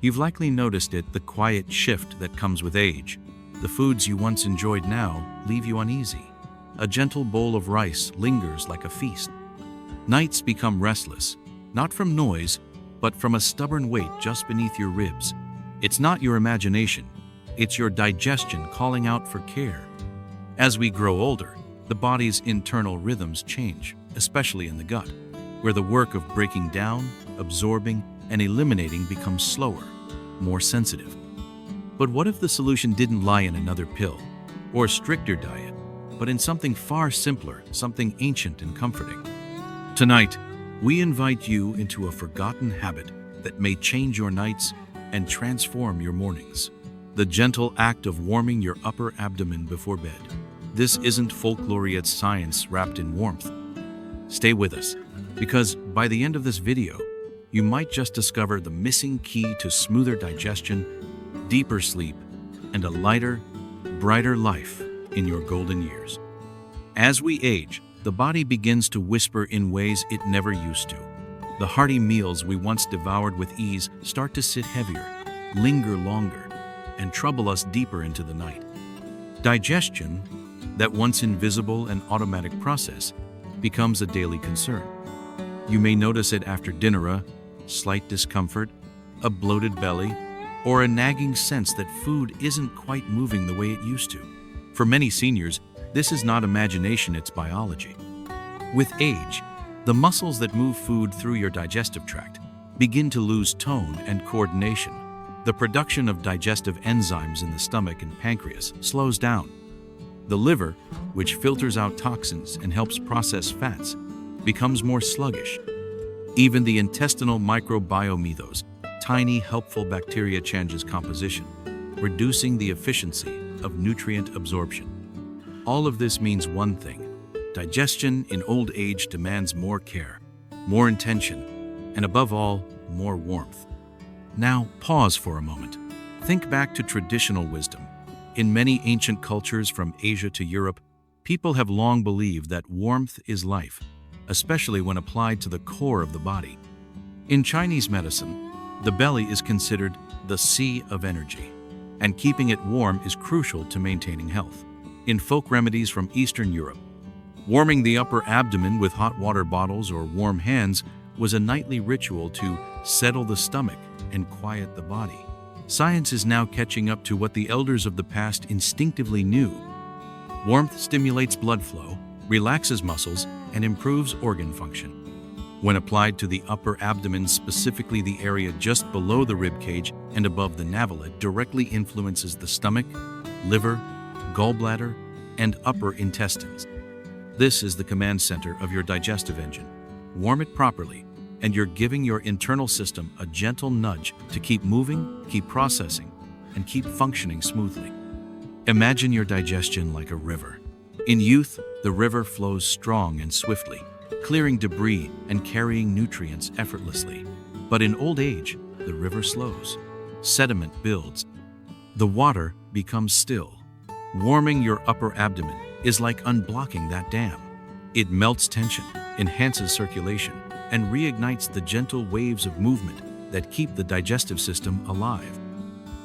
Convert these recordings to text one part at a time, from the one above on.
You've likely noticed it, the quiet shift that comes with age. The foods you once enjoyed now leave you uneasy. A gentle bowl of rice lingers like a feast. Nights become restless, not from noise, but from a stubborn weight just beneath your ribs. It's not your imagination, it's your digestion calling out for care. As we grow older, the body's internal rhythms change, especially in the gut, where the work of breaking down, absorbing, and eliminating becomes slower, more sensitive. But what if the solution didn't lie in another pill or a stricter diet, but in something far simpler, something ancient and comforting? Tonight, we invite you into a forgotten habit that may change your nights and transform your mornings. The gentle act of warming your upper abdomen before bed. This isn't folklore, it's science wrapped in warmth. Stay with us, because by the end of this video, you might just discover the missing key to smoother digestion, deeper sleep, and a lighter, brighter life in your golden years. As we age, the body begins to whisper in ways it never used to. The hearty meals we once devoured with ease start to sit heavier, linger longer, and trouble us deeper into the night. Digestion, that once invisible and automatic process, becomes a daily concern. You may notice it after dinner, a slight discomfort, a bloated belly, or a nagging sense that food isn't quite moving the way it used to. For many seniors, this is not imagination, it's biology. With age, the muscles that move food through your digestive tract begin to lose tone and coordination. The production of digestive enzymes in the stomach and pancreas slows down. The liver, which filters out toxins and helps process fats, becomes more sluggish. Even the intestinal microbiome, those tiny helpful bacteria, changes composition, reducing the efficiency of nutrient absorption. All of this means one thing: digestion in old age demands more care, more intention, and above all, more warmth. Now, pause for a moment. Think back to traditional wisdom. In many ancient cultures from Asia to Europe, people have long believed that warmth is life, especially when applied to the core of the body. In Chinese medicine, the belly is considered the sea of energy, and keeping it warm is crucial to maintaining health. In folk remedies from Eastern Europe, warming the upper abdomen with hot water bottles or warm hands was a nightly ritual to settle the stomach and quiet the body. Science is now catching up to what the elders of the past instinctively knew. Warmth stimulates blood flow, relaxes muscles, and improves organ function. When applied to the upper abdomen, specifically the area just below the rib cage and above the navel, it directly influences the stomach, liver, gallbladder, and upper intestines. This is the command center of your digestive engine. Warm it properly, and you're giving your internal system a gentle nudge to keep moving, keep processing, and keep functioning smoothly. Imagine your digestion like a river. In youth, the river flows strong and swiftly, clearing debris and carrying nutrients effortlessly. But in old age, the river slows. Sediment builds. The water becomes still. Warming your upper abdomen is like unblocking that dam. It melts tension, enhances circulation, and reignites the gentle waves of movement that keep the digestive system alive.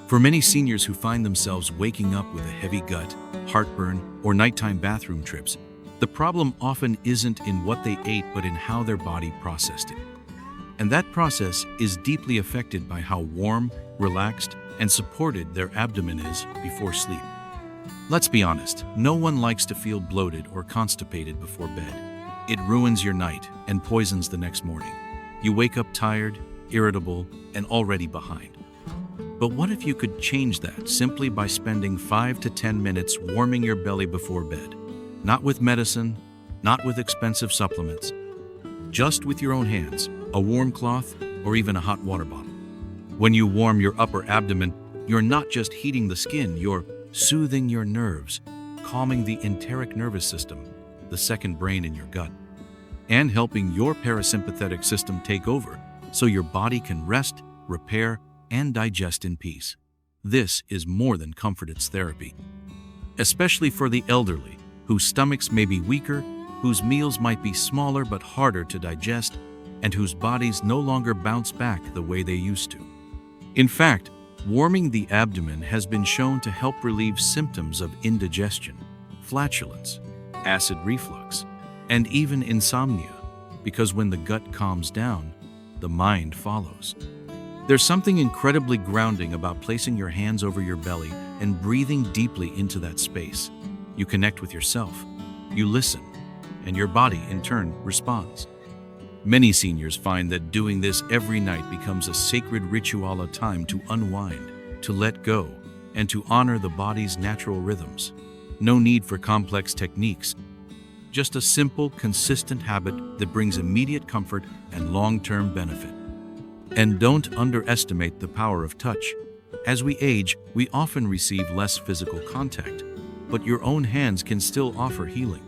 For many seniors who find themselves waking up with a heavy gut, heartburn, or nighttime bathroom trips, the problem often isn't in what they ate but in how their body processed it. And that process is deeply affected by how warm, relaxed, and supported their abdomen is before sleep. Let's be honest, no one likes to feel bloated or constipated before bed. It ruins your night and poisons the next morning. You wake up tired, irritable, and already behind. But what if you could change that simply by spending 5 to 10 minutes warming your belly before bed? Not with medicine, not with expensive supplements, just with your own hands, a warm cloth, or even a hot water bottle. When you warm your upper abdomen, you're not just heating the skin, you're soothing your nerves, calming the enteric nervous system, the second brain in your gut, and helping your parasympathetic system take over so your body can rest, repair, and digest in peace. This is more than comfort, it's therapy. Especially for the elderly, whose stomachs may be weaker, whose meals might be smaller but harder to digest, and whose bodies no longer bounce back the way they used to. In fact, warming the abdomen has been shown to help relieve symptoms of indigestion, flatulence, acid reflux, and even insomnia, because when the gut calms down, the mind follows. There's something incredibly grounding about placing your hands over your belly and breathing deeply into that space. You connect with yourself, you listen, and your body in turn responds. Many seniors find that doing this every night becomes a sacred ritual, a time to unwind, to let go, and to honor the body's natural rhythms. No need for complex techniques, just a simple, consistent habit that brings immediate comfort and long-term benefit. And don't underestimate the power of touch. As we age, we often receive less physical contact, but your own hands can still offer healing.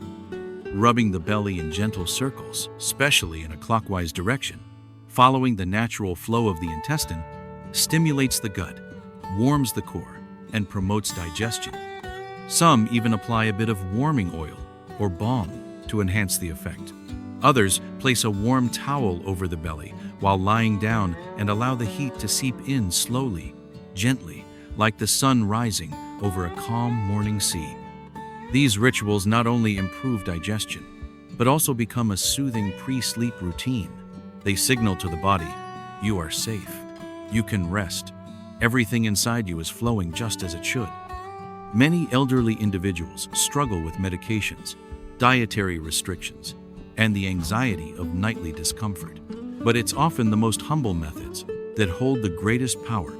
Rubbing the belly in gentle circles, especially in a clockwise direction, following the natural flow of the intestine, stimulates the gut, warms the core, and promotes digestion. Some even apply a bit of warming oil or balm to enhance the effect. Others place a warm towel over the belly while lying down and allow the heat to seep in slowly, gently, like the sun rising over a calm morning sea. These rituals not only improve digestion, but also become a soothing pre-sleep routine. They signal to the body, you are safe, you can rest, everything inside you is flowing just as it should. Many elderly individuals struggle with medications, dietary restrictions, and the anxiety of nightly discomfort. But it's often the most humble methods that hold the greatest power.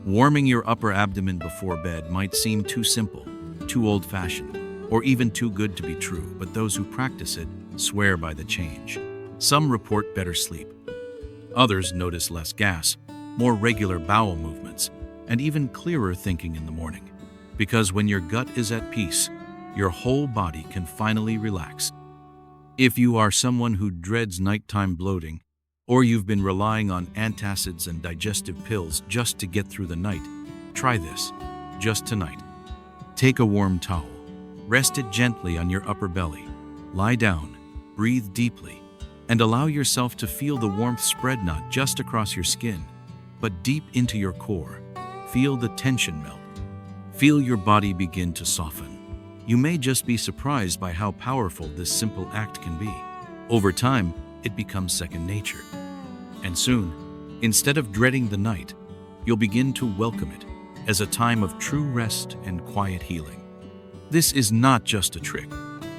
Warming your upper abdomen before bed might seem too simple, too old-fashioned, or even too good to be true, but those who practice it swear by the change. Some report better sleep. Others notice less gas, more regular bowel movements, and even clearer thinking in the morning. Because when your gut is at peace, your whole body can finally relax. If you are someone who dreads nighttime bloating, or you've been relying on antacids and digestive pills just to get through the night, try this, just tonight. Take a warm towel, rest it gently on your upper belly, lie down, breathe deeply, and allow yourself to feel the warmth spread not just across your skin, but deep into your core. Feel the tension melt. Feel your body begin to soften. You may just be surprised by how powerful this simple act can be. Over time, it becomes second nature. And soon, instead of dreading the night, you'll begin to welcome it as a time of true rest and quiet healing. This is not just a trick.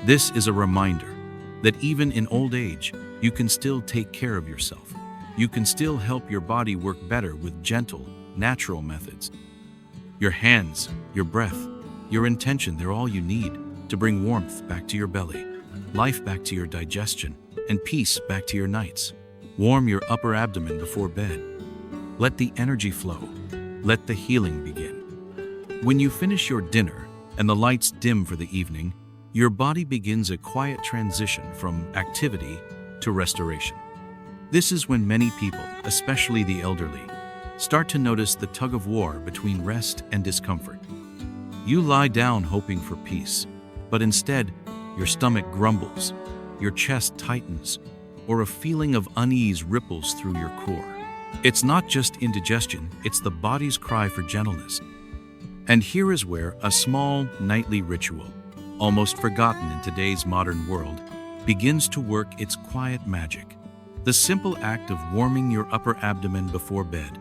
This is a reminder that even in old age, you can still take care of yourself. You can still help your body work better with gentle, natural methods. Your hands, your breath, your intention, they're all you need to bring warmth back to your belly, life back to your digestion, and peace back to your nights. Warm your upper abdomen before bed. Let the energy flow. Let the healing begin. When you finish your dinner and the lights dim for the evening, your body begins a quiet transition from activity to restoration. This is when many people, especially the elderly, start to notice the tug-of-war between rest and discomfort. You lie down hoping for peace, but instead, your stomach grumbles, your chest tightens, or a feeling of unease ripples through your core. It's not just indigestion, it's the body's cry for gentleness. And here is where a small nightly ritual, almost forgotten in today's modern world, begins to work its quiet magic. The simple act of warming your upper abdomen before bed.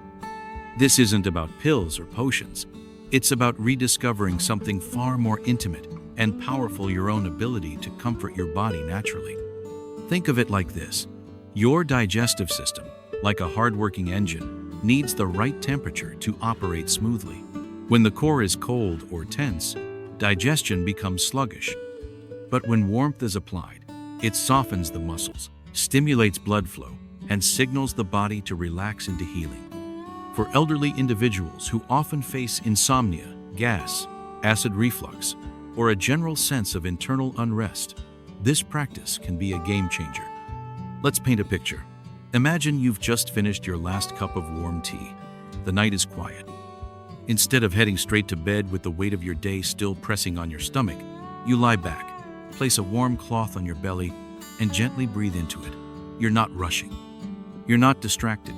This isn't about pills or potions. It's about rediscovering something far more intimate and powerful, your own ability to comfort your body naturally. Think of it like this. Your digestive system, like a hard-working engine, needs the right temperature to operate smoothly. When the core is cold or tense, digestion becomes sluggish. But when warmth is applied, it softens the muscles, stimulates blood flow, and signals the body to relax into healing. For elderly individuals who often face insomnia, gas, acid reflux, or a general sense of internal unrest, this practice can be a game changer. Let's paint a picture. Imagine you've just finished your last cup of warm tea. The night is quiet. Instead of heading straight to bed with the weight of your day still pressing on your stomach, you lie back, place a warm cloth on your belly, and gently breathe into it. You're not rushing. You're not distracted.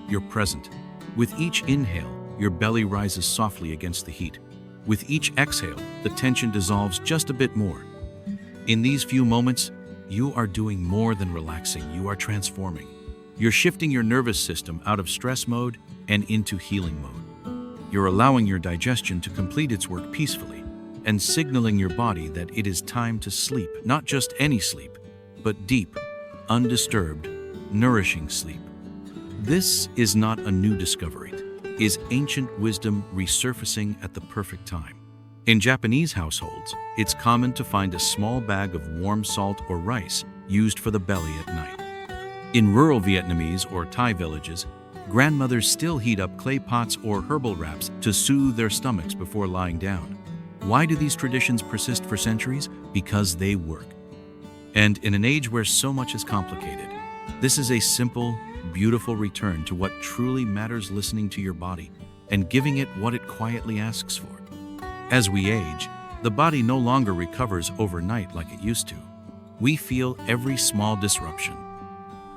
You're present. With each inhale, your belly rises softly against the heat. With each exhale, the tension dissolves just a bit more. In these few moments, you are doing more than relaxing, you are transforming. You're shifting your nervous system out of stress mode and into healing mode. You're allowing your digestion to complete its work peacefully and signaling your body that it is time to sleep, not just any sleep, but deep, undisturbed, nourishing sleep. This is not a new discovery. It is ancient wisdom resurfacing at the perfect time. In Japanese households, it's common to find a small bag of warm salt or rice used for the belly at night. In rural Vietnamese or Thai villages, grandmothers still heat up clay pots or herbal wraps to soothe their stomachs before lying down. Why do these traditions persist for centuries? Because they work. And in an age where so much is complicated, this is a simple, beautiful return to what truly matters: listening to your body and giving it what it quietly asks for. As we age, the body no longer recovers overnight like it used to. We feel every small disruption.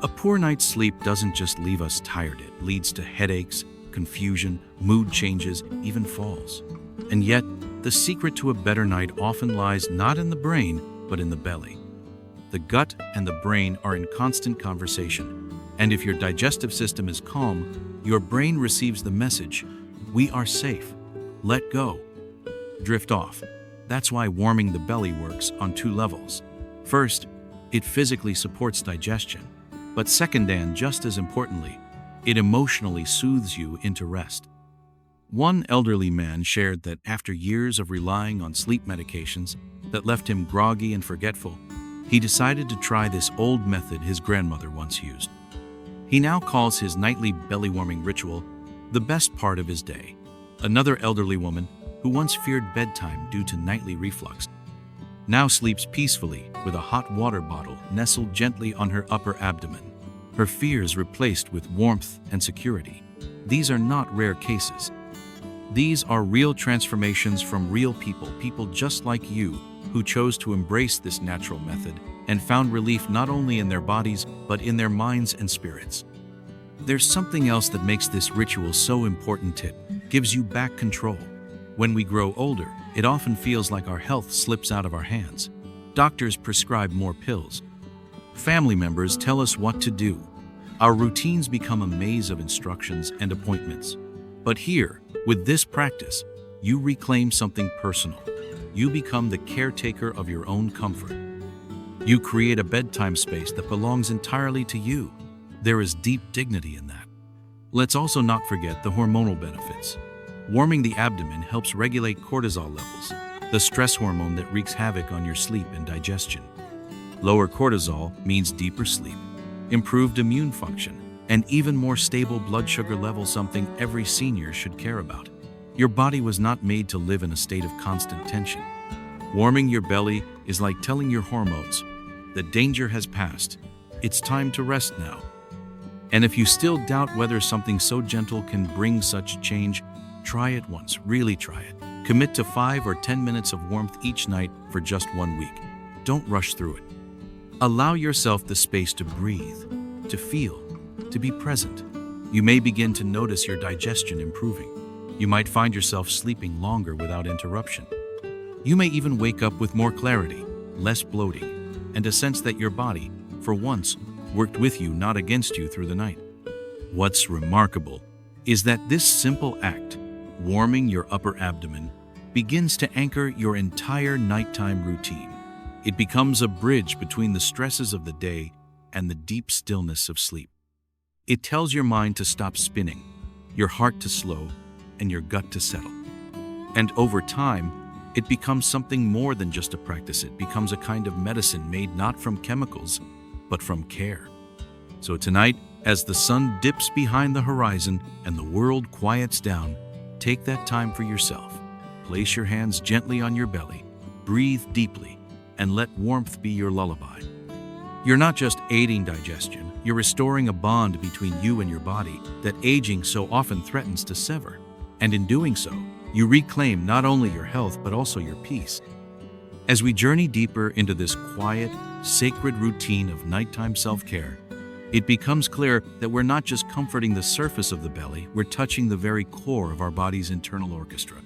A poor night's sleep doesn't just leave us tired, it leads to headaches, confusion, mood changes, even falls. And yet, the secret to a better night often lies not in the brain, but in the belly. The gut and the brain are in constant conversation, and if your digestive system is calm, your brain receives the message: we are safe, let go, drift off. That's why warming the belly works on two levels. First, it physically supports digestion, but second, and just as importantly, it emotionally soothes you into rest. One elderly man shared that after years of relying on sleep medications that left him groggy and forgetful, he decided to try this old method his grandmother once used. He now calls his nightly belly-warming ritual the best part of his day. Another elderly woman, who once feared bedtime due to nightly reflux, now sleeps peacefully with a hot water bottle nestled gently on her upper abdomen, her fears replaced with warmth and security. These are not rare cases. These are real transformations from real people, people just like you, who chose to embrace this natural method and found relief not only in their bodies, but in their minds and spirits. There's something else that makes this ritual so important. It gives you back control. When we grow older, it often feels like our health slips out of our hands. Doctors prescribe more pills. Family members tell us what to do. Our routines become a maze of instructions and appointments. But here, with this practice, you reclaim something personal. You become the caretaker of your own comfort. You create a bedtime space that belongs entirely to you. There is deep dignity in that. Let's also not forget the hormonal benefits. Warming the abdomen helps regulate cortisol levels, the stress hormone that wreaks havoc on your sleep and digestion. Lower cortisol means deeper sleep, improved immune function, and even more stable blood sugar levels, something every senior should care about. Your body was not made to live in a state of constant tension. Warming your belly is like telling your hormones, the danger has passed. It's time to rest now. And if you still doubt whether something so gentle can bring such change, try it once, really try it. Commit to 5 or 10 minutes of warmth each night for just 1 week. Don't rush through it. Allow yourself the space to breathe, to feel, to be present. You may begin to notice your digestion improving. You might find yourself sleeping longer without interruption. You may even wake up with more clarity, less bloating, and a sense that your body, for once, worked with you, not against you through the night. What's remarkable is that this simple act, warming your upper abdomen, begins to anchor your entire nighttime routine. It becomes a bridge between the stresses of the day and the deep stillness of sleep. It tells your mind to stop spinning, your heart to slow, and your gut to settle. And over time, it becomes something more than just a practice. It becomes a kind of medicine made not from chemicals, but from care. So tonight, as the sun dips behind the horizon and the world quiets down, take that time for yourself. Place your hands gently on your belly, breathe deeply, and let warmth be your lullaby. You're not just aiding digestion, you're restoring a bond between you and your body that aging so often threatens to sever. And in doing so, you reclaim not only your health but also your peace. As we journey deeper into this quiet, sacred routine of nighttime self-care, It becomes clear that we're not just comforting the surface of the belly, we're touching the very core of our body's internal orchestra.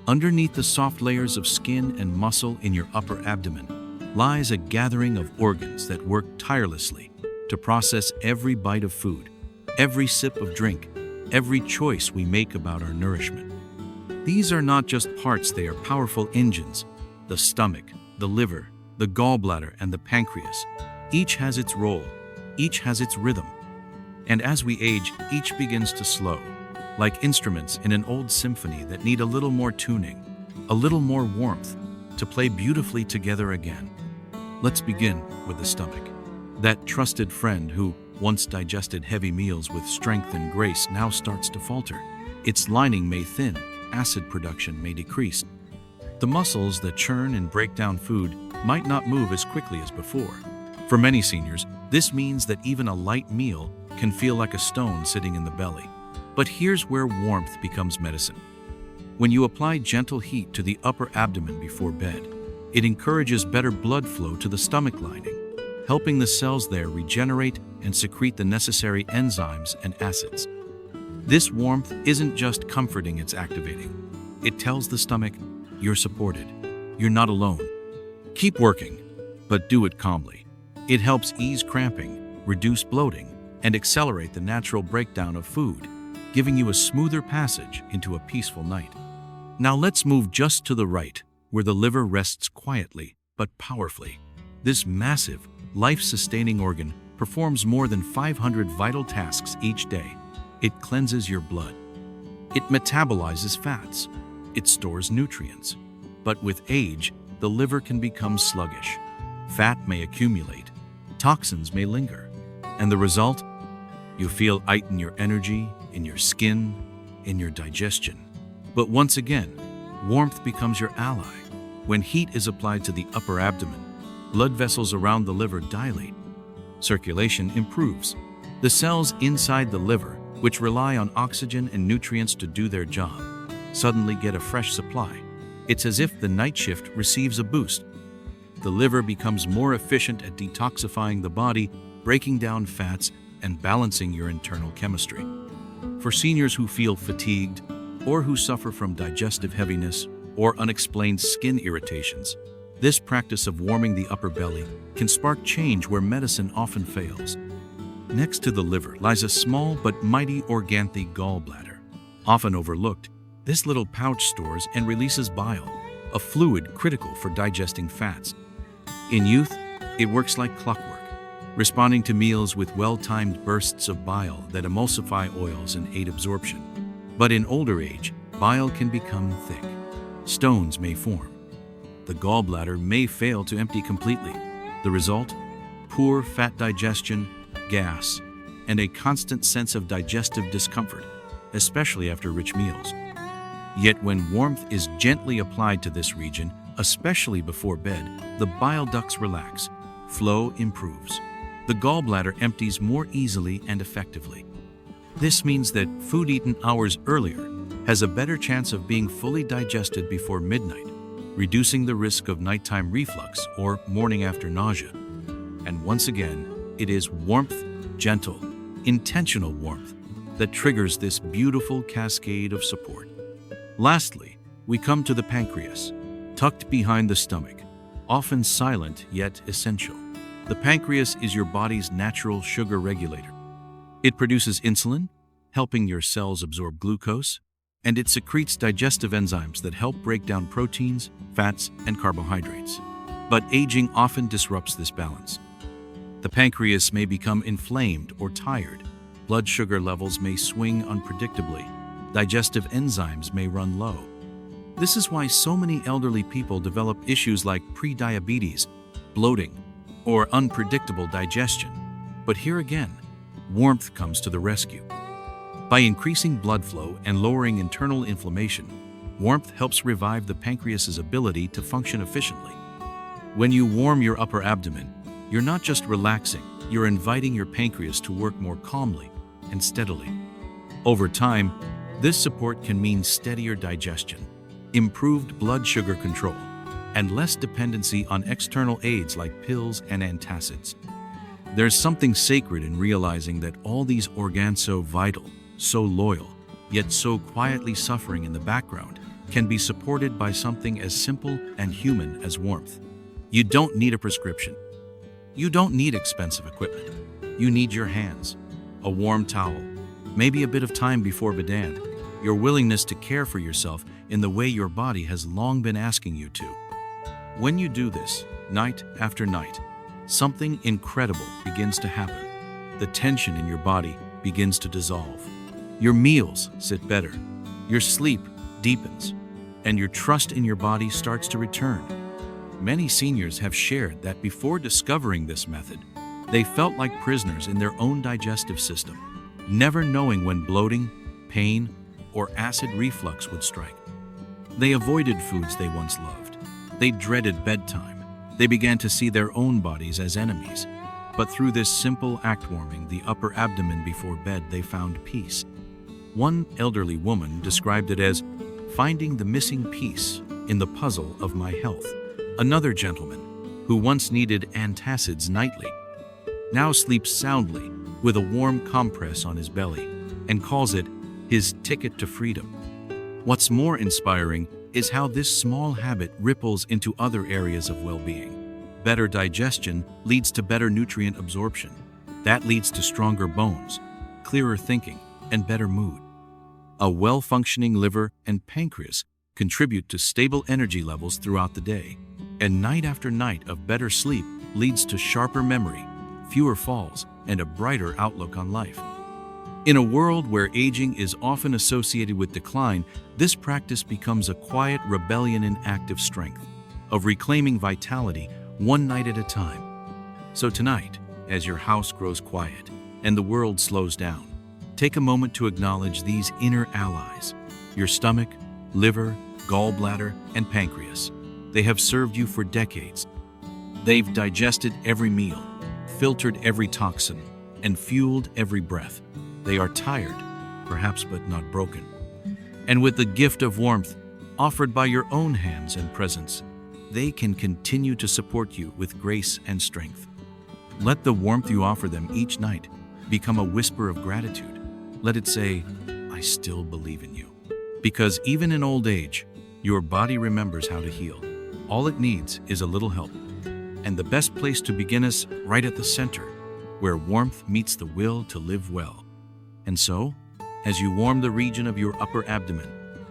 Underneath the soft layers of skin and muscle in your upper abdomen lies a gathering of organs that work tirelessly to process every bite of food, every sip of drink, every choice we make about our nourishment. These are not just parts, they are powerful engines. The stomach, the liver, the gallbladder, and the pancreas. Each has its role, each has its rhythm. And as we age, each begins to slow, like instruments in an old symphony that need a little more tuning, a little more warmth, to play beautifully together again. Let's begin with the stomach. That trusted friend who once digested heavy meals with strength and grace now starts to falter. Its lining may thin, acid production may decrease. The muscles that churn and break down food might not move as quickly as before. For many seniors, this means that even a light meal can feel like a stone sitting in the belly. But here's where warmth becomes medicine. When you apply gentle heat to the upper abdomen before bed, it encourages better blood flow to the stomach lining, helping the cells there regenerate and secrete the necessary enzymes and acids. This warmth isn't just comforting, it's activating. It tells the stomach, you're supported, you're not alone. Keep working, but do it calmly. It helps ease cramping, reduce bloating, and accelerate the natural breakdown of food, giving you a smoother passage into a peaceful night. Now let's move just to the right, where the liver rests quietly but powerfully. This massive, life-sustaining organ performs more than 500 vital tasks each day. It cleanses your blood. It metabolizes fats. It stores nutrients. But with age, the liver can become sluggish. Fat may accumulate. Toxins may linger. And the result? You feel it in your energy, in your skin, in your digestion. But once again, warmth becomes your ally. When heat is applied to the upper abdomen, blood vessels around the liver dilate. Circulation improves. The cells inside the liver, which rely on oxygen and nutrients to do their job, suddenly get a fresh supply. It's as if the night shift receives a boost. The liver becomes more efficient at detoxifying the body, breaking down fats, and balancing your internal chemistry. For seniors who feel fatigued, or who suffer from digestive heaviness or unexplained skin irritations, this practice of warming the upper belly can spark change where medicine often fails. Next to the liver lies a small but mighty organ, the gallbladder. Often overlooked, this little pouch stores and releases bile, a fluid critical for digesting fats. In youth, it works like clockwork, responding to meals with well-timed bursts of bile that emulsify oils and aid absorption. But in older age, bile can become thick. Stones may form. The gallbladder may fail to empty completely. The result? Poor fat digestion, gas, and a constant sense of digestive discomfort, especially after rich meals. Yet when warmth is gently applied to this region, especially before bed, the bile ducts relax, flow improves. The gallbladder empties more easily and effectively. This means that food eaten hours earlier has a better chance of being fully digested before midnight, reducing the risk of nighttime reflux or morning after nausea. And once again, it is warmth, gentle, intentional warmth, that triggers this beautiful cascade of support. Lastly, we come to the pancreas, tucked behind the stomach, often silent yet essential. The pancreas is your body's natural sugar regulator. It produces insulin, helping your cells absorb glucose, and it secretes digestive enzymes that help break down proteins, fats, and carbohydrates. But aging often disrupts this balance. The pancreas may become inflamed or tired. Blood sugar levels may swing unpredictably. Digestive enzymes may run low. This is why so many elderly people develop issues like prediabetes, bloating, or unpredictable digestion. But here again, warmth comes to the rescue. By increasing blood flow and lowering internal inflammation, warmth helps revive the pancreas's ability to function efficiently. When you warm your upper abdomen, you're not just relaxing, you're inviting your pancreas to work more calmly and steadily. Over time, this support can mean steadier digestion, improved blood sugar control, and less dependency on external aids like pills and antacids. There's something sacred in realizing that all these organs so vital, so loyal, yet so quietly suffering in the background, can be supported by something as simple and human as warmth. You don't need a prescription. You don't need expensive equipment. You need your hands, a warm towel, maybe a bit of time before bed, your willingness to care for yourself in the way your body has long been asking you to. When you do this, night after night, something incredible begins to happen. The tension in your body begins to dissolve. Your meals sit better. Your sleep deepens. And your trust in your body starts to return. Many seniors have shared that before discovering this method, they felt like prisoners in their own digestive system, never knowing when bloating, pain, or acid reflux would strike. They avoided foods they once loved. They dreaded bedtime. They began to see their own bodies as enemies. But through this simple act warming the upper abdomen before bed, they found peace. One elderly woman described it as finding the missing piece in the puzzle of my health. Another gentleman, who once needed antacids nightly, now sleeps soundly with a warm compress on his belly and calls it his ticket to freedom. What's more inspiring is how this small habit ripples into other areas of well-being. Better digestion leads to better nutrient absorption. That leads to stronger bones, clearer thinking, and better mood. A well-functioning liver and pancreas contribute to stable energy levels throughout the day. And night after night of better sleep leads to sharper memory, fewer falls, and a brighter outlook on life. In a world where aging is often associated with decline, this practice becomes a quiet rebellion in active strength, of reclaiming vitality one night at a time. So tonight, as your house grows quiet and the world slows down, take a moment to acknowledge these inner allies: your stomach, liver, gallbladder, and pancreas. They have served you for decades. They've digested every meal, filtered every toxin, and fueled every breath. They are tired, perhaps, but not broken. And with the gift of warmth offered by your own hands and presence, they can continue to support you with grace and strength. Let the warmth you offer them each night become a whisper of gratitude. Let it say, "I still believe in you." Because even in old age, your body remembers how to heal. All it needs is a little help. And the best place to begin is right at the center, where warmth meets the will to live well. And so, as you warm the region of your upper abdomen,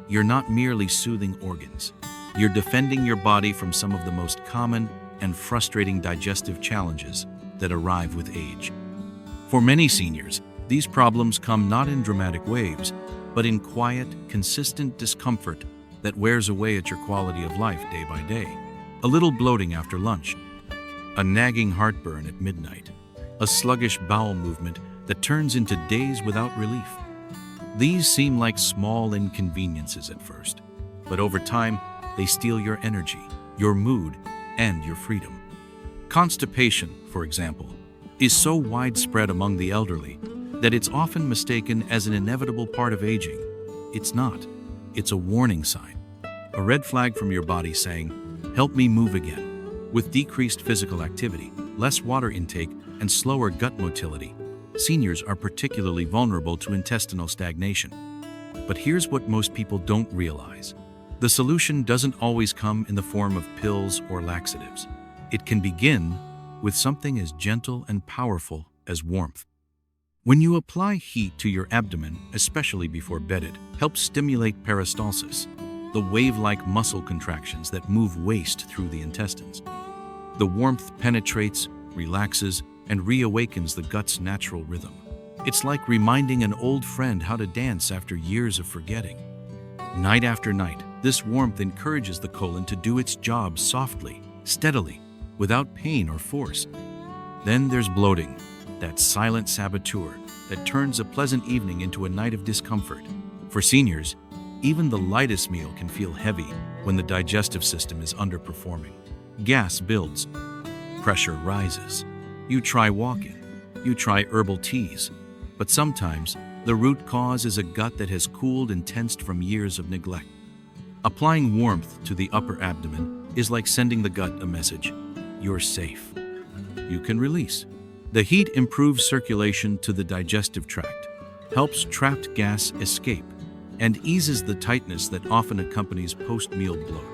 you're not merely soothing organs. You're defending your body from some of the most common and frustrating digestive challenges that arrive with age. For many seniors, these problems come not in dramatic waves, but in quiet, consistent discomfort that wears away at your quality of life day by day. A little bloating after lunch, a nagging heartburn at midnight, a sluggish bowel movement that turns into days without relief. These seem like small inconveniences at first, but over time, they steal your energy, your mood, and your freedom. Constipation, for example, is so widespread among the elderly that it's often mistaken as an inevitable part of aging. It's not. It's a warning sign, a red flag from your body saying, "Help me move again." With decreased physical activity, less water intake, and slower gut motility, seniors are particularly vulnerable to intestinal stagnation. But here's what most people don't realize. The solution doesn't always come in the form of pills or laxatives. It can begin with something as gentle and powerful as warmth. When you apply heat to your abdomen, especially before bed, it helps stimulate peristalsis, the wave-like muscle contractions that move waste through the intestines. The warmth penetrates, relaxes, and reawakens the gut's natural rhythm. It's like reminding an old friend how to dance after years of forgetting. Night after night, this warmth encourages the colon to do its job softly, steadily, without pain or force. Then there's bloating, that silent saboteur that turns a pleasant evening into a night of discomfort. For seniors, even the lightest meal can feel heavy when the digestive system is underperforming. Gas builds, pressure rises. You try walking, you try herbal teas, but sometimes the root cause is a gut that has cooled and tensed from years of neglect. Applying warmth to the upper abdomen is like sending the gut a message: you're safe. You can release. The heat improves circulation to the digestive tract, helps trapped gas escape, and eases the tightness that often accompanies post-meal bloat.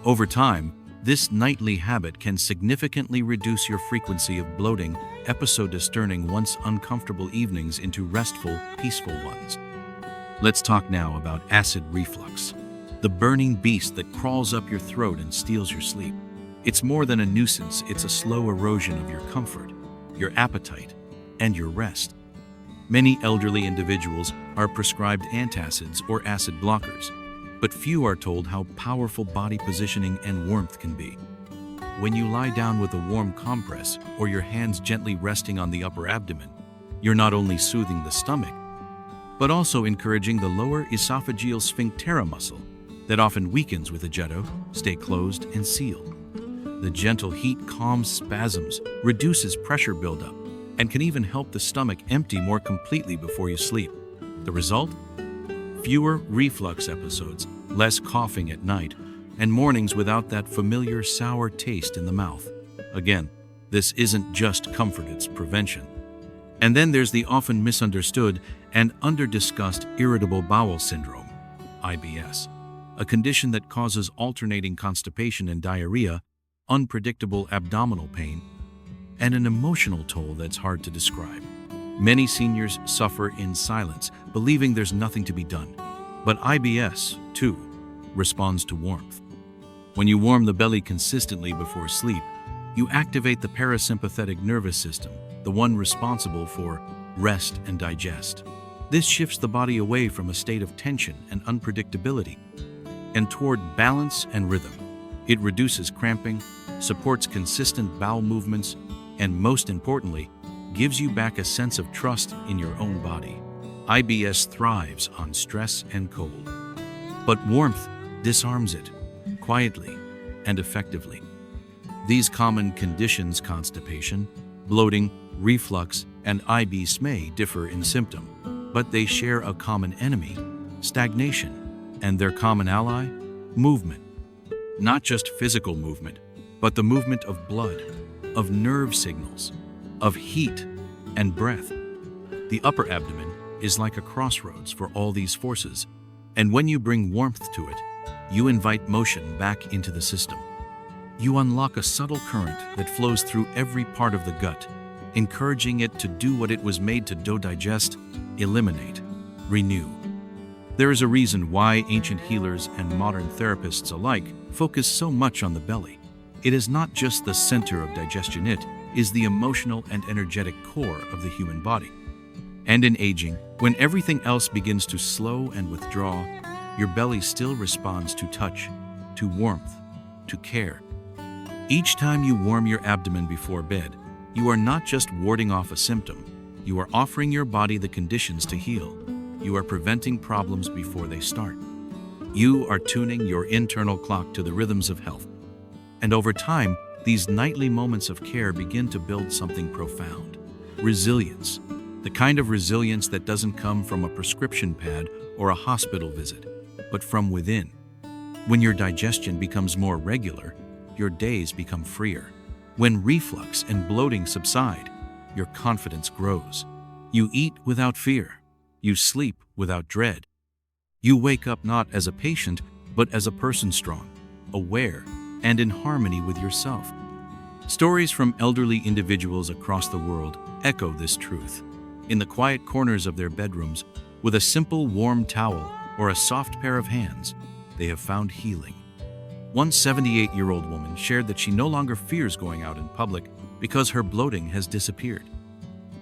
Over time, this nightly habit can significantly reduce your frequency of bloating episodes, turning once uncomfortable evenings into restful, peaceful ones. Let's talk now about acid reflux, the burning beast that crawls up your throat and steals your sleep. It's more than a nuisance, it's a slow erosion of your comfort, your appetite, and your rest. Many elderly individuals are prescribed antacids or acid blockers, but few are told how powerful body positioning and warmth can be. When you lie down with a warm compress or your hands gently resting on the upper abdomen, you're not only soothing the stomach, but also encouraging the lower esophageal sphinctera muscle that often weakens with ageto, stay closed and sealed. The gentle heat calms spasms, reduces pressure buildup, and can even help the stomach empty more completely before you sleep. The result? Fewer reflux episodes, less coughing at night, and mornings without that familiar sour taste in the mouth. Again, this isn't just comfort, it's prevention. And then there's the often misunderstood and under-discussed irritable bowel syndrome, IBS, a condition that causes alternating constipation and diarrhea, unpredictable abdominal pain, and an emotional toll that's hard to describe. Many seniors suffer in silence, believing there's nothing to be done. But IBS, too, responds to warmth. When you warm the belly consistently before sleep, you activate the parasympathetic nervous system, the one responsible for rest and digest. This shifts the body away from a state of tension and unpredictability and toward balance and rhythm. It reduces cramping, supports consistent bowel movements, and most importantly, gives you back a sense of trust in your own body. IBS thrives on stress and cold, but warmth disarms it, quietly and effectively. These common conditions, constipation, bloating, reflux, and IBS, may differ in symptom, but they share a common enemy, stagnation, and their common ally, movement. Not just physical movement, but the movement of blood, of nerve signals, of heat and breath. The upper abdomen is like a crossroads for all these forces, and when you bring warmth to it, you invite motion back into the system. You unlock a subtle current that flows through every part of the gut, encouraging it to do what it was made to do: digest, eliminate, renew. There is a reason why ancient healers and modern therapists alike focus so much on the belly. It is not just the center of digestion, it is the emotional and energetic core of the human body. And in aging, when everything else begins to slow and withdraw, your belly still responds to touch, to warmth, to care. Each time you warm your abdomen before bed, you are not just warding off a symptom, you are offering your body the conditions to heal. You are preventing problems before they start. You are tuning your internal clock to the rhythms of health. And over time, these nightly moments of care begin to build something profound: resilience. The kind of resilience that doesn't come from a prescription pad or a hospital visit, but from within. When your digestion becomes more regular, your days become freer. When reflux and bloating subside, your confidence grows. You eat without fear. You sleep without dread. You wake up not as a patient, but as a person strong, aware, and in harmony with yourself. Stories from elderly individuals across the world echo this truth. In the quiet corners of their bedrooms, with a simple warm towel or a soft pair of hands, they have found healing. One 78-year-old woman shared that she no longer fears going out in public because her bloating has disappeared.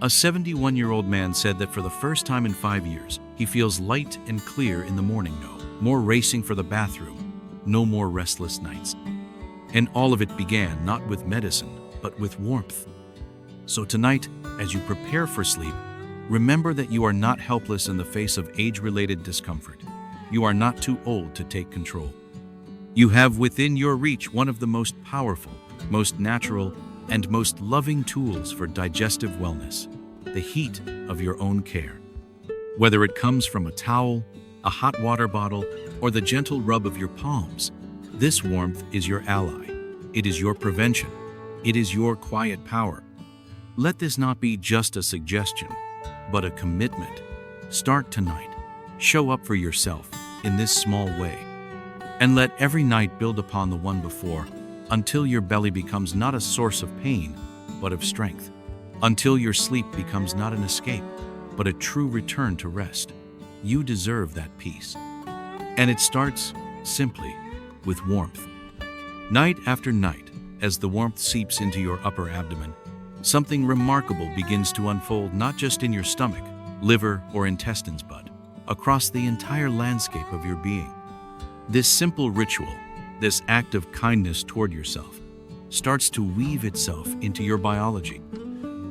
A 71-year-old man said that for the first time in 5 years, he feels light and clear in the morning. No more racing for the bathroom, no more restless nights. And all of it began not with medicine, but with warmth. So tonight, as you prepare for sleep, remember that you are not helpless in the face of age-related discomfort. You are not too old to take control. You have within your reach one of the most powerful, most natural, and most loving tools for digestive wellness: the heat of your own care. Whether it comes from a towel, a hot water bottle, or the gentle rub of your palms, this warmth is your ally. It is your prevention. It is your quiet power. Let this not be just a suggestion, but a commitment. Start tonight. Show up for yourself in this small way. And let every night build upon the one before, until your belly becomes not a source of pain, but of strength. Until your sleep becomes not an escape, but a true return to rest. You deserve that peace. And it starts, simply, with warmth. Night after night, as the warmth seeps into your upper abdomen, something remarkable begins to unfold not just in your stomach, liver, or intestines, but across the entire landscape of your being. This simple ritual, this act of kindness toward yourself, starts to weave itself into your biology.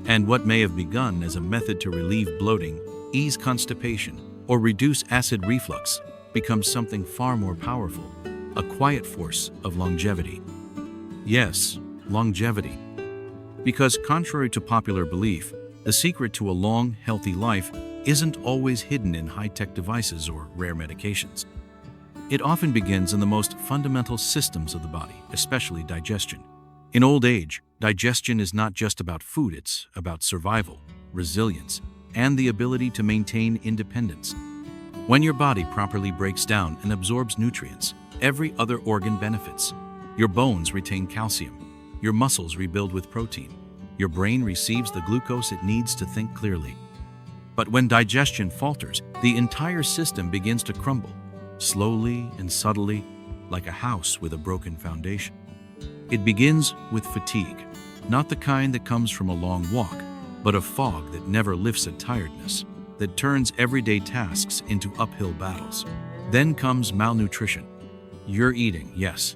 And what may have begun as a method to relieve bloating, ease constipation, or reduce acid reflux becomes something far more powerful, a quiet force of longevity. Yes, longevity. Because contrary to popular belief, the secret to a long, healthy life isn't always hidden in high-tech devices or rare medications. It often begins in the most fundamental systems of the body, especially digestion. In old age, digestion is not just about food, it's about survival, resilience, and the ability to maintain independence. When your body properly breaks down and absorbs nutrients, every other organ benefits. Your bones retain calcium, your muscles rebuild with protein, your brain receives the glucose it needs to think clearly. But when digestion falters, the entire system begins to crumble, slowly and subtly, like a house with a broken foundation. It begins with fatigue, not the kind that comes from a long walk, but a fog that never lifts at tiredness, that turns everyday tasks into uphill battles. Then comes malnutrition. You're eating, yes,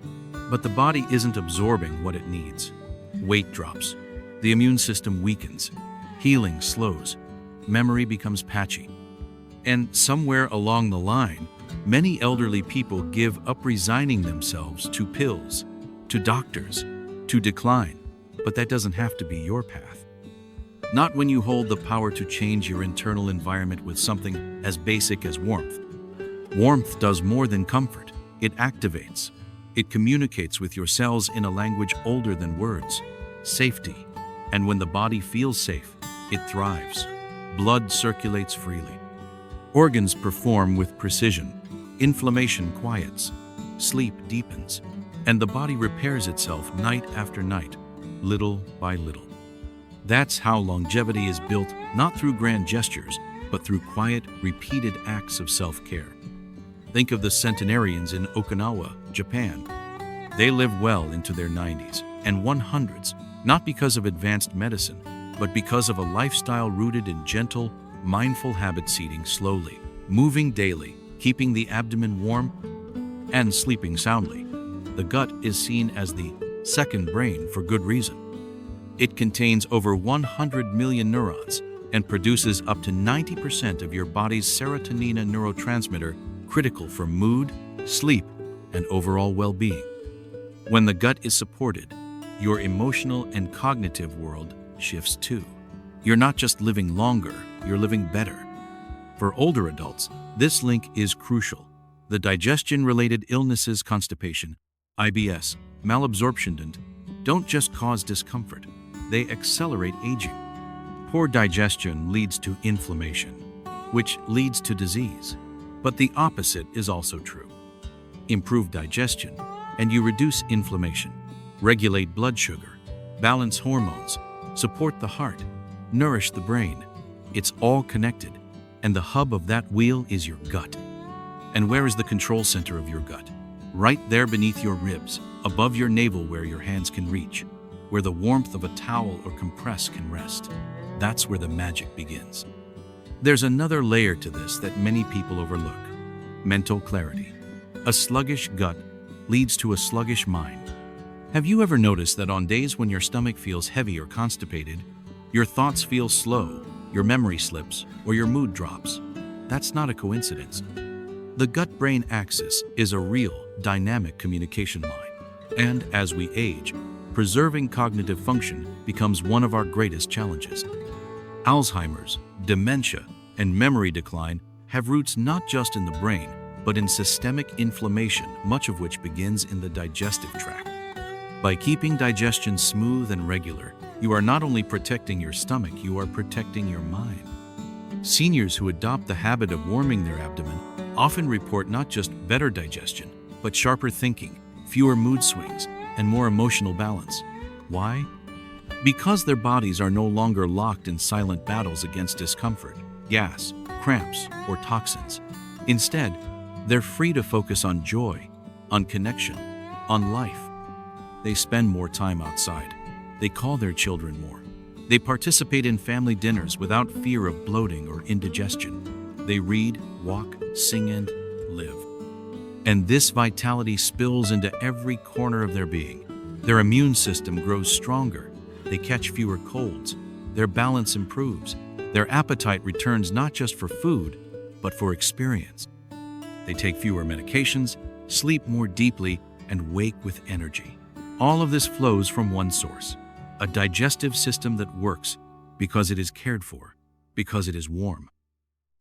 but the body isn't absorbing what it needs. Weight drops. The immune system weakens. Healing slows. Memory becomes patchy. And somewhere along the line, many elderly people give up, resigning themselves to pills, to doctors, to decline. But that doesn't have to be your path. Not when you hold the power to change your internal environment with something as basic as warmth. Warmth does more than comfort. It activates. It communicates with your cells in a language older than words. Safety. And when the body feels safe, it thrives. Blood circulates freely. Organs perform with precision. Inflammation quiets. Sleep deepens. And the body repairs itself night after night, little by little. That's how longevity is built, not through grand gestures, but through quiet, repeated acts of self-care. Think of the centenarians in Okinawa, Japan. They live well into their 90s and 100s, not because of advanced medicine, but because of a lifestyle rooted in gentle, mindful habits, eating slowly, moving daily, keeping the abdomen warm, and sleeping soundly. The gut is seen as the second brain for good reason. It contains over 100 million neurons and produces up to 90% of your body's serotonin, a neurotransmitter critical for mood, sleep, and overall well-being. When the gut is supported, your emotional and cognitive world shifts too. You're not just living longer, you're living better. For older adults, this link is crucial. The digestion-related illnesses, constipation, IBS, malabsorption, don't just cause discomfort, they accelerate aging. Poor digestion leads to inflammation, which leads to disease. But the opposite is also true. Improve digestion, and you reduce inflammation, regulate blood sugar, balance hormones, support the heart, nourish the brain. It's all connected, and the hub of that wheel is your gut. And where is the control center of your gut? Right there beneath your ribs, above your navel where your hands can reach, where the warmth of a towel or compress can rest. That's where the magic begins. There's another layer to this that many people overlook: mental clarity. A sluggish gut leads to a sluggish mind. Have you ever noticed that on days when your stomach feels heavy or constipated, your thoughts feel slow, your memory slips, or your mood drops? That's not a coincidence. The gut-brain axis is a real, dynamic communication line. And as we age, preserving cognitive function becomes one of our greatest challenges. Alzheimer's, dementia, and memory decline have roots not just in the brain, but in systemic inflammation, much of which begins in the digestive tract. By keeping digestion smooth and regular, You are not only protecting your stomach, you are protecting your mind. Seniors who adopt the habit of warming their abdomen often report not just better digestion, but sharper thinking, fewer mood swings, and more emotional balance. Why? Because their bodies are no longer locked in silent battles against discomfort, gas, cramps, or toxins. Instead, they're free to focus on joy, on connection, on life. They spend more time outside. They call their children more. They participate in family dinners without fear of bloating or indigestion. They read, walk, sing, and live. And this vitality spills into every corner of their being. Their immune system grows stronger. They catch fewer colds. Their balance improves. Their appetite returns not just for food, but for experience. They take fewer medications, sleep more deeply, and wake with energy. All of this flows from one source: a digestive system that works because it is cared for, because it is warm.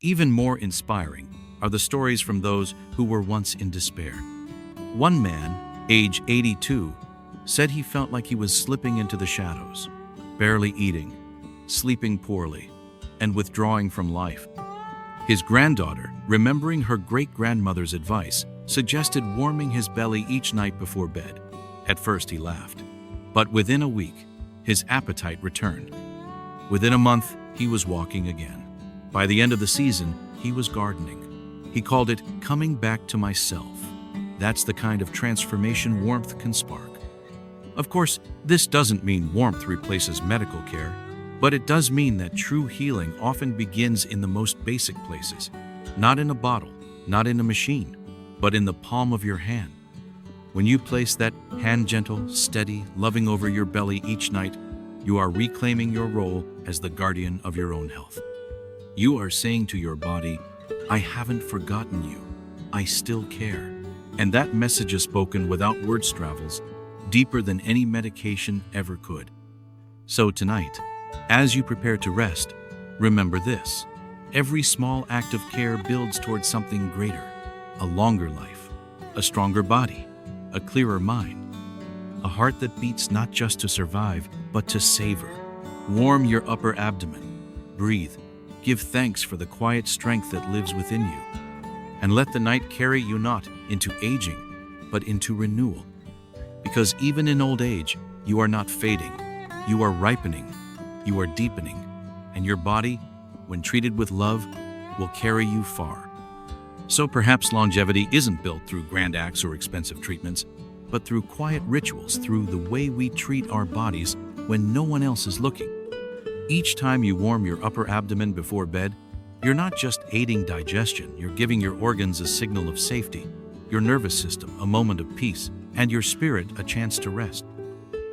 Even more inspiring are the stories from those who were once in despair. One man, age 82, said he felt like he was slipping into the shadows, barely eating, sleeping poorly, and withdrawing from life. His granddaughter, remembering her great-grandmother's advice, suggested warming his belly each night before bed. At first he laughed, but within a week, his appetite returned. Within a month, he was walking again. By the end of the season, he was gardening. He called it coming back to myself. That's the kind of transformation warmth can spark. Of course, this doesn't mean warmth replaces medical care, but it does mean that true healing often begins in the most basic places. Not in a bottle, not in a machine, but in the palm of your hand. When you place that hand gentle, steady, loving over your belly each night, you are reclaiming your role as the guardian of your own health. You are saying to your body, I haven't forgotten you. I still care. And that message is spoken without words travels deeper than any medication ever could. So tonight, as you prepare to rest, remember this: every small act of care builds towards something greater, a longer life, a stronger body, a clearer mind, a heart that beats not just to survive, but to savor. Warm your upper abdomen. Breathe. Give thanks for the quiet strength that lives within you. And let the night carry you not into aging, but into renewal. Because even in old age, you are not fading. You are ripening. You are deepening. And your body, when treated with love, will carry you far. So perhaps longevity isn't built through grand acts or expensive treatments, but through quiet rituals, through the way we treat our bodies when no one else is looking. Each time you warm your upper abdomen before bed, you're not just aiding digestion, you're giving your organs a signal of safety, your nervous system a moment of peace, and your spirit a chance to rest.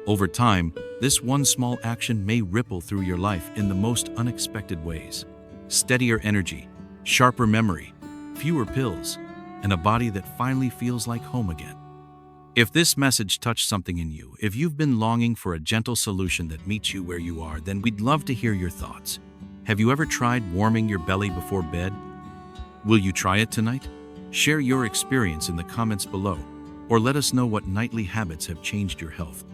Over time, this one small action may ripple through your life in the most unexpected ways. Steadier energy, sharper memory, fewer pills, and a body that finally feels like home again. If this message touched something in you, if you've been longing for a gentle solution that meets you where you are, then we'd love to hear your thoughts. Have you ever tried warming your belly before bed? Will you try it tonight? Share your experience in the comments below, or let us know what nightly habits have changed your health.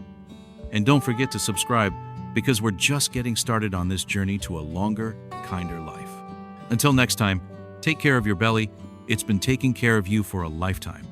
And don't forget to subscribe, because we're just getting started on this journey to a longer, kinder life. Until next time, take care of your belly. It's been taking care of you for a lifetime.